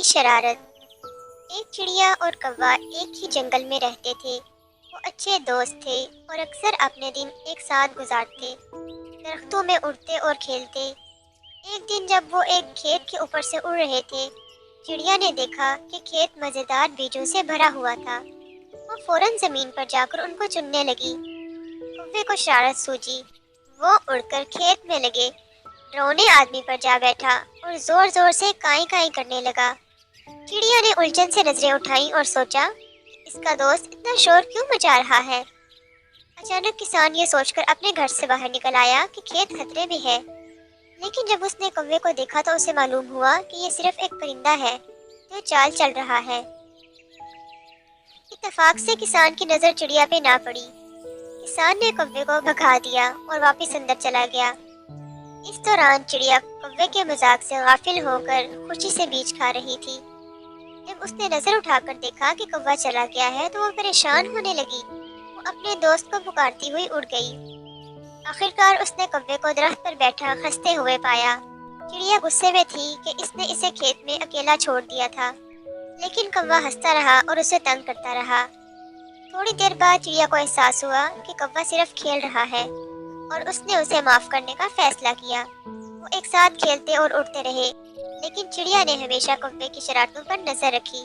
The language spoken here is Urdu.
شرارت۔ ایک چڑیا اور کوا ایک ہی جنگل میں رہتے تھے۔ وہ اچھے دوست تھے اور اکثر اپنے دن ایک ساتھ گزارتے، درختوں میں اڑتے اور کھیلتے۔ ایک دن جب وہ ایک کھیت کے اوپر سے اڑ رہے تھے، چڑیا نے دیکھا کہ کھیت مزیدار بیجوں سے بھرا ہوا تھا۔ وہ فوراً زمین پر جا کر ان کو چننے لگی۔ کوے کو شرارت سوچی، وہ اڑ کر کھیت میں لگے رونے آدمی پر جا بیٹھا اور زور زور سے کائیں کائیں کرنے لگا۔ چڑیا نے الجھن سے نظریں اٹھائیں اور سوچا، اس کا دوست اتنا شور کیوں مچا رہا ہے؟ اچانک کسان یہ سوچ کر اپنے گھر سے باہر نکل آیا کہ کھیت خطرے میں ہے، لیکن جب اس نے کوے کو دیکھا تو اسے معلوم ہوا کہ یہ صرف ایک پرندہ ہے جو چال چل رہا ہے۔ اتفاق سے کسان کی نظر چڑیا پہ نہ پڑی۔ کسان نے کوے کو بھگا دیا اور واپس اندر چلا گیا۔ اس دوران چڑیا کوے کے مذاق سے غافل ہو کر خوشی سے بیج کھا رہی تھی۔ جب اس نے نظر اٹھا کر دیکھا کہ کوا چلا گیا ہے تو وہ پریشان ہونے لگی۔ وہ اپنے دوست کو پکارتی ہوئی اڑ گئی۔ آخرکار اس نے کوے کو درخت پر بیٹھا خستے ہوئے پایا۔ چڑیا غصے میں تھی کہ اس نے اسے کھیت میں اکیلا چھوڑ دیا تھا، لیکن کوا ہنستا رہا اور اسے تنگ کرتا رہا۔ تھوڑی دیر بعد چڑیا کو احساس ہوا کہ کوا صرف کھیل رہا ہے اور اس نے اسے معاف کرنے کا فیصلہ کیا۔ وہ ایک ساتھ کھیلتے اور اڑتے رہے، لیکن چڑیا نے ہمیشہ کوے کی شرارتوں پر نظر رکھی۔